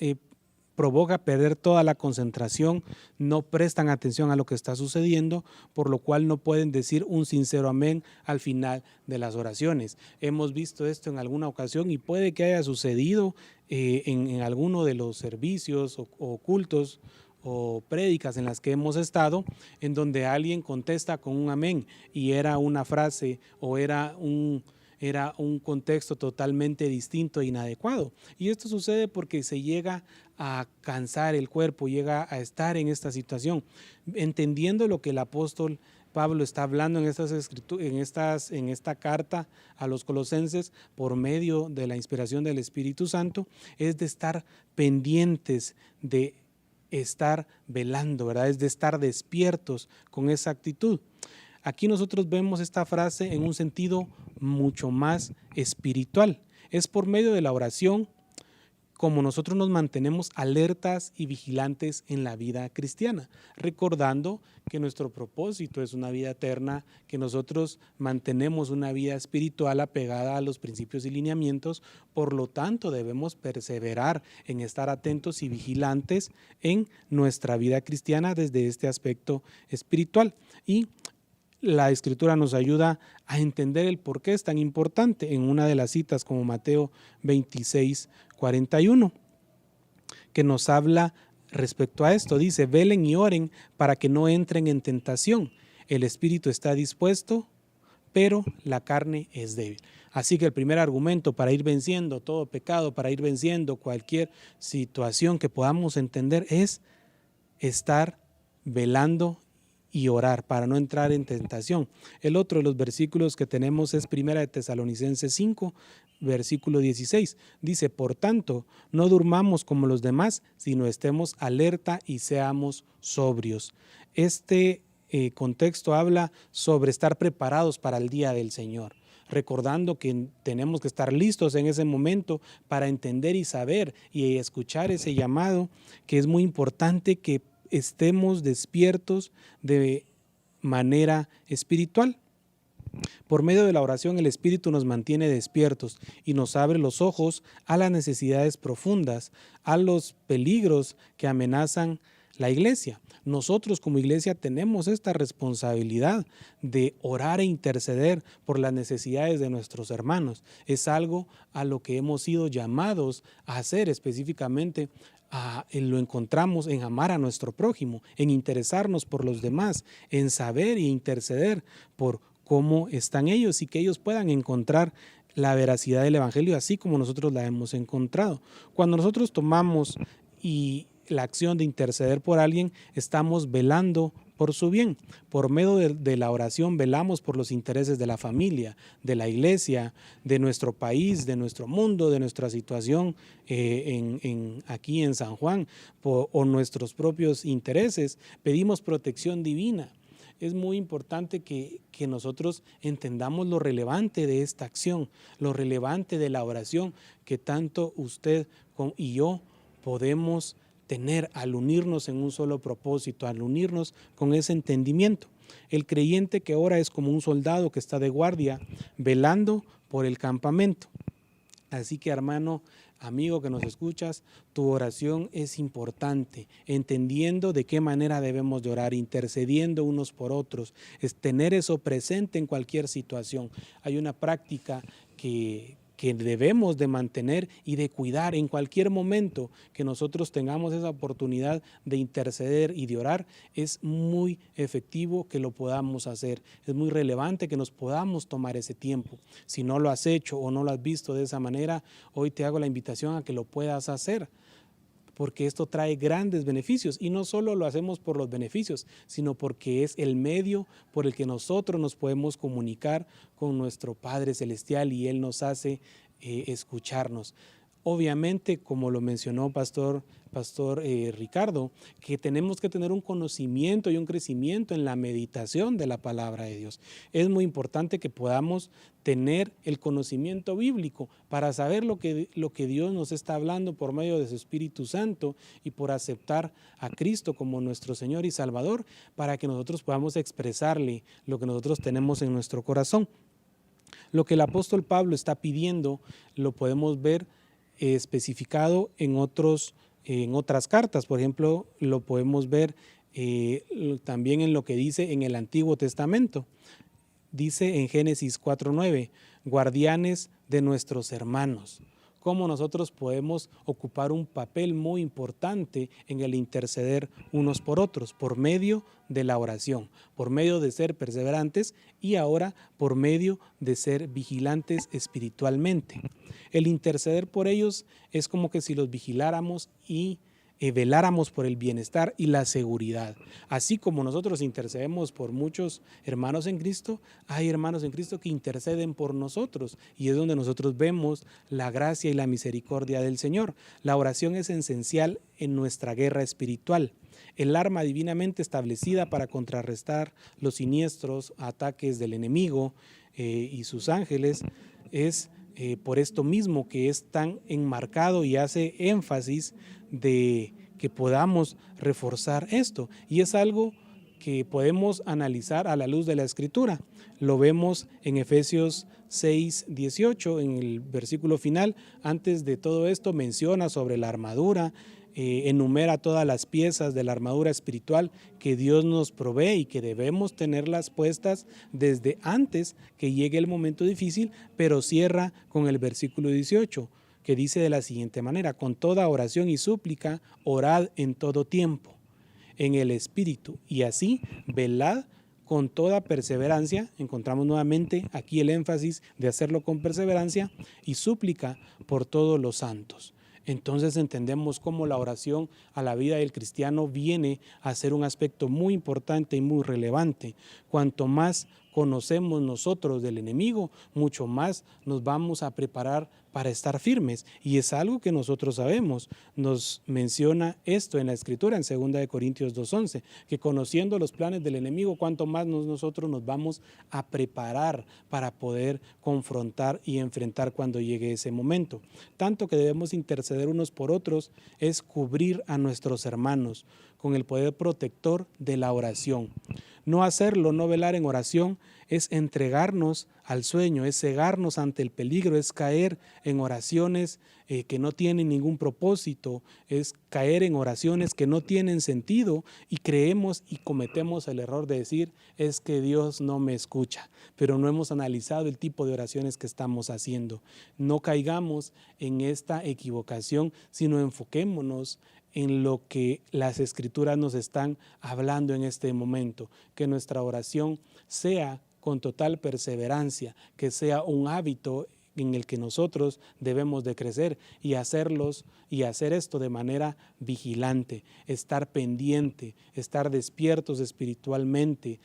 provoca perder toda la concentración, no prestan atención a lo que está sucediendo, por lo cual no pueden decir un sincero amén al final de las oraciones. Hemos visto esto en alguna ocasión y puede que haya sucedido en alguno de los servicios o cultos o prédicas en las que hemos estado, en donde alguien contesta con un amén y era una frase o era un contexto totalmente distinto e inadecuado. Y esto sucede porque se llega a cansar el cuerpo, llega a estar en esta situación. Entendiendo lo que el apóstol Pablo está hablando en esta carta a los colosenses por medio de la inspiración del Espíritu Santo, es de estar pendientes, de estar velando, ¿verdad? Es de estar despiertos con esa actitud. Aquí nosotros vemos esta frase en un sentido mucho más espiritual. Es por medio de la oración como nosotros nos mantenemos alertas y vigilantes en la vida cristiana, recordando que nuestro propósito es una vida eterna, que nosotros mantenemos una vida espiritual apegada a los principios y lineamientos, por lo tanto debemos perseverar en estar atentos y vigilantes en nuestra vida cristiana desde este aspecto espiritual. Y la Escritura nos ayuda a entender el por qué es tan importante en una de las citas como Mateo 26:41, que nos habla respecto a esto. Dice, velen y oren para que no entren en tentación. El espíritu está dispuesto, pero la carne es débil. Así que el primer argumento para ir venciendo todo pecado, para ir venciendo cualquier situación que podamos entender es estar velando y orar para no entrar en tentación. El otro de los versículos que tenemos es 1 de Tesalonicenses 5, versículo 16. Dice, por tanto, no durmamos como los demás, sino estemos alerta y seamos sobrios. Este contexto habla sobre estar preparados para el día del Señor, recordando que tenemos que estar listos en ese momento para entender y saber y escuchar ese llamado, que es muy importante que estemos despiertos de manera espiritual. Por medio de la oración, el Espíritu nos mantiene despiertos y nos abre los ojos a las necesidades profundas, a los peligros que amenazan la iglesia. Nosotros como iglesia tenemos esta responsabilidad de orar e interceder por las necesidades de nuestros hermanos. Es algo a lo que hemos sido llamados a hacer específicamente. Lo encontramos en amar a nuestro prójimo, en interesarnos por los demás, en saber e interceder por cómo están ellos y que ellos puedan encontrar la veracidad del Evangelio así como nosotros la hemos encontrado. Cuando nosotros tomamos la acción de interceder por alguien, estamos velando por su bien. Por medio de la oración velamos por los intereses de la familia, de la iglesia, de nuestro país, de nuestro mundo, de nuestra situación aquí en San Juan, o nuestros propios intereses. Pedimos protección divina. Es muy importante que nosotros entendamos lo relevante de esta acción, lo relevante de la oración que tanto usted y yo podemos tener al unirnos en un solo propósito, al unirnos con ese entendimiento. El creyente que ora es como un soldado que está de guardia, velando por el campamento. Así que, hermano, amigo que nos escuchas, tu oración es importante, entendiendo de qué manera debemos de orar, intercediendo unos por otros, es tener eso presente en cualquier situación. Hay una práctica que debemos de mantener y de cuidar en cualquier momento que nosotros tengamos esa oportunidad de interceder y de orar. Es muy efectivo que lo podamos hacer, es muy relevante que nos podamos tomar ese tiempo. Si no lo has hecho o no lo has visto de esa manera, hoy te hago la invitación a que lo puedas hacer, porque esto trae grandes beneficios y no solo lo hacemos por los beneficios, sino porque es el medio por el que nosotros nos podemos comunicar con nuestro Padre Celestial y Él nos hace escucharnos. Obviamente, como lo mencionó Pastor Ricardo, que tenemos que tener un conocimiento y un crecimiento en la meditación de la palabra de Dios. Es muy importante que podamos tener el conocimiento bíblico para saber lo que Dios nos está hablando por medio de su Espíritu Santo y por aceptar a Cristo como nuestro Señor y Salvador, para que nosotros podamos expresarle lo que nosotros tenemos en nuestro corazón. Lo que el apóstol Pablo está pidiendo lo podemos ver especificado en otras cartas. Por ejemplo, lo podemos ver también en lo que dice en el Antiguo Testamento. Dice en Génesis 4:9, guardianes de nuestros hermanos. Cómo nosotros podemos ocupar un papel muy importante en el interceder unos por otros, por medio de la oración, por medio de ser perseverantes y ahora por medio de ser vigilantes espiritualmente. El interceder por ellos es como que si los vigiláramos y veláramos por el bienestar y la seguridad. Así como nosotros intercedemos por muchos hermanos en Cristo, hay hermanos en Cristo que interceden por nosotros y es donde nosotros vemos la gracia y la misericordia del Señor. La oración es esencial en nuestra guerra espiritual. El arma divinamente establecida para contrarrestar los siniestros ataques del enemigo y sus ángeles es por esto mismo que es tan enmarcado y hace énfasis de que podamos reforzar esto. Y es algo que podemos analizar a la luz de la Escritura. Lo vemos en Efesios 6:18, en el versículo final. Antes de todo esto menciona sobre la armadura, enumera todas las piezas de la armadura espiritual que Dios nos provee y que debemos tenerlas puestas desde antes que llegue el momento difícil, pero cierra con el versículo 18, que dice de la siguiente manera: con toda oración y súplica, orad en todo tiempo, en el Espíritu, y así velad con toda perseverancia. Encontramos nuevamente aquí el énfasis de hacerlo con perseverancia y súplica por todos los santos. entonces entendemos cómo la oración a la vida del cristiano viene a ser un aspecto muy importante y muy relevante. Cuanto más conocemos nosotros del enemigo, mucho más nos vamos a preparar para estar firmes. Y es algo que nosotros sabemos. Nos menciona esto en la Escritura, en 2 Corintios 2:11, que conociendo los planes del enemigo, cuanto más nosotros nos vamos a preparar para poder confrontar y enfrentar cuando llegue ese momento. Tanto que debemos interceder unos por otros es cubrir a nuestros hermanos con el poder protector de la oración. No hacerlo, no velar en oración, es entregarnos al sueño, es cegarnos ante el peligro, es caer en oraciones que no tienen ningún propósito, es caer en oraciones que no tienen sentido y creemos y cometemos el error de decir, es que Dios no me escucha, pero no hemos analizado el tipo de oraciones que estamos haciendo. No caigamos en esta equivocación, sino enfoquémonos en lo que las Escrituras nos están hablando en este momento, que nuestra oración sea con total perseverancia, que sea un hábito en el que nosotros debemos de crecer y hacer esto de manera vigilante, estar pendiente, estar despiertos espiritualmente,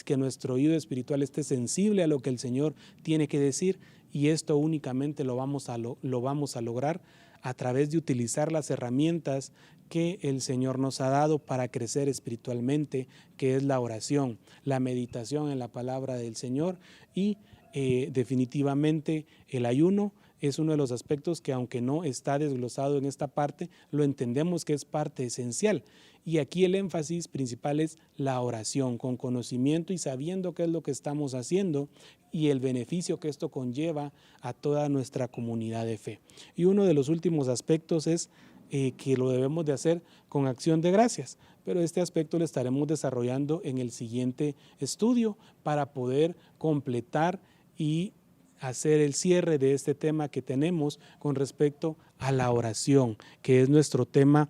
que nuestro oído espiritual esté sensible a lo que el Señor tiene que decir, y esto únicamente lo vamos a lograr a través de utilizar las herramientas que el Señor nos ha dado para crecer espiritualmente, que es la oración, la meditación en la palabra del Señor y definitivamente el ayuno es uno de los aspectos que, aunque no está desglosado en esta parte, lo entendemos que es parte esencial. Y aquí el énfasis principal es la oración, con conocimiento y sabiendo qué es lo que estamos haciendo y el beneficio que esto conlleva a toda nuestra comunidad de fe. Y uno de los últimos aspectos es que lo debemos de hacer con acción de gracias, pero este aspecto lo estaremos desarrollando en el siguiente estudio para poder completar y hacer el cierre de este tema que tenemos con respecto a la oración, que es nuestro tema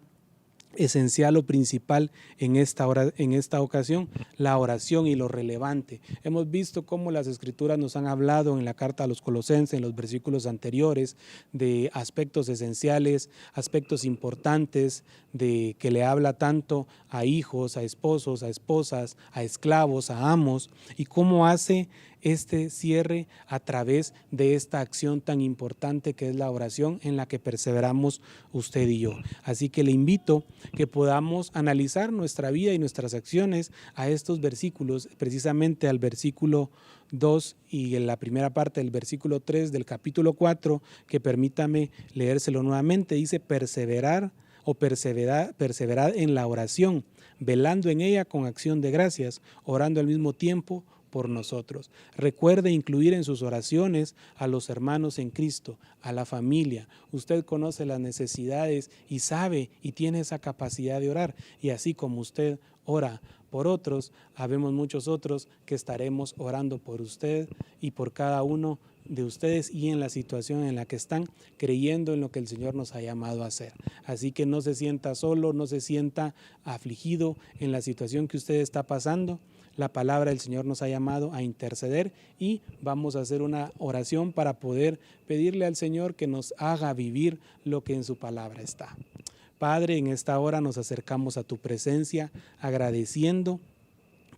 esencial o principal en esta ocasión, la oración y lo relevante. Hemos visto cómo las Escrituras nos han hablado en la carta a los Colosenses, en los versículos anteriores, de aspectos esenciales, aspectos importantes, de que le habla tanto a hijos, a esposos, a esposas, a esclavos, a amos, y cómo hace este cierre a través de esta acción tan importante que es la oración en la que perseveramos usted y yo. Así que le invito que podamos analizar nuestra vida y nuestras acciones a estos versículos, precisamente al versículo 2 y en la primera parte del versículo 3 del capítulo 4, que permítame leérselo nuevamente. Dice perseverad en la oración, velando en ella con acción de gracias, orando al mismo tiempo por nosotros. Recuerde incluir en sus oraciones a los hermanos en Cristo, a la familia. Usted conoce las necesidades y sabe y tiene esa capacidad de orar. Y así como usted ora por otros, habemos muchos otros que estaremos orando por usted y por cada uno de ustedes y en la situación en la que están, creyendo en lo que el Señor nos ha llamado a hacer. Así que no se sienta solo, no se sienta afligido en la situación que usted está pasando. La palabra del Señor nos ha llamado a interceder y vamos a hacer una oración para poder pedirle al Señor que nos haga vivir lo que en su palabra está. Padre, en esta hora nos acercamos a tu presencia agradeciendo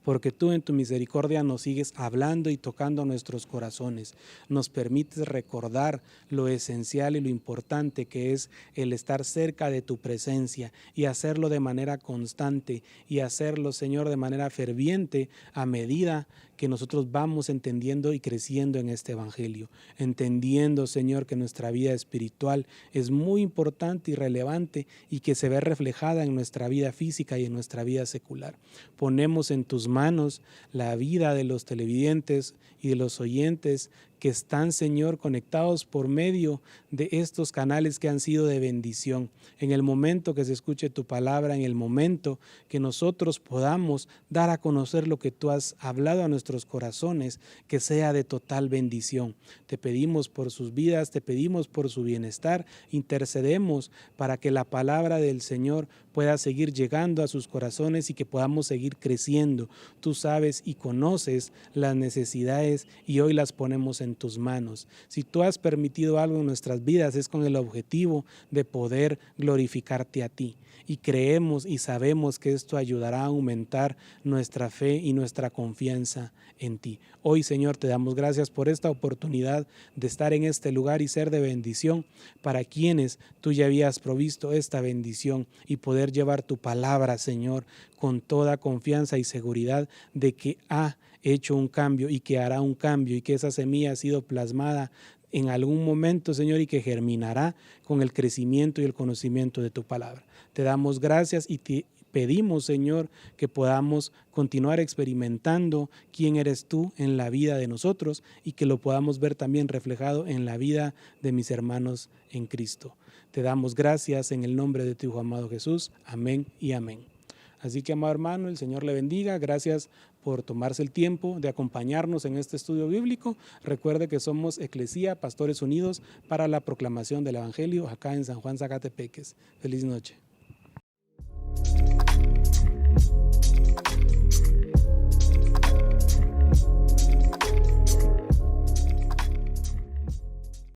porque tú en tu misericordia nos sigues hablando y tocando nuestros corazones. Nos permites recordar lo esencial y lo importante que es el estar cerca de tu presencia y hacerlo de manera constante y hacerlo, Señor, de manera ferviente a medida que nosotros vamos entendiendo y creciendo en este evangelio. Entendiendo, Señor, que nuestra vida espiritual es muy importante y relevante y que se ve reflejada en nuestra vida física y en nuestra vida secular. Ponemos en tus manos la vida de los televidentes y de los oyentes que están, Señor, conectados por medio de estos canales que han sido de bendición. En el momento que se escuche tu palabra, en el momento que nosotros podamos dar a conocer lo que tú has hablado a nuestros corazones, que sea de total bendición. Te pedimos por sus vidas, te pedimos por su bienestar, intercedemos para que la palabra del Señor pueda seguir llegando a sus corazones y que podamos seguir creciendo. Tú sabes y conoces las necesidades y hoy las ponemos en en tus manos. Si tú has permitido algo en nuestras vidas es con el objetivo de poder glorificarte a ti. Y creemos y sabemos que esto ayudará a aumentar nuestra fe y nuestra confianza en ti. Hoy, Señor, te damos gracias por esta oportunidad de estar en este lugar y ser de bendición para quienes tú ya habías provisto esta bendición y poder llevar tu palabra, Señor, con toda confianza y seguridad de que ha hecho un cambio y que hará un cambio y que esa semilla ha sido plasmada en algún momento, Señor, y que germinará con el crecimiento y el conocimiento de tu palabra. Te damos gracias y te pedimos, Señor, que podamos continuar experimentando quién eres tú en la vida de nosotros y que lo podamos ver también reflejado en la vida de mis hermanos en Cristo. Te damos gracias en el nombre de tu Hijo amado Jesús. Amén y amén. Así que, amado hermano, el Señor le bendiga. Gracias por tomarse el tiempo de acompañarnos en este estudio bíblico. Recuerde que somos Eclesía, Pastores Unidos para la proclamación del Evangelio acá en San Juan Zacatepeques. Feliz noche.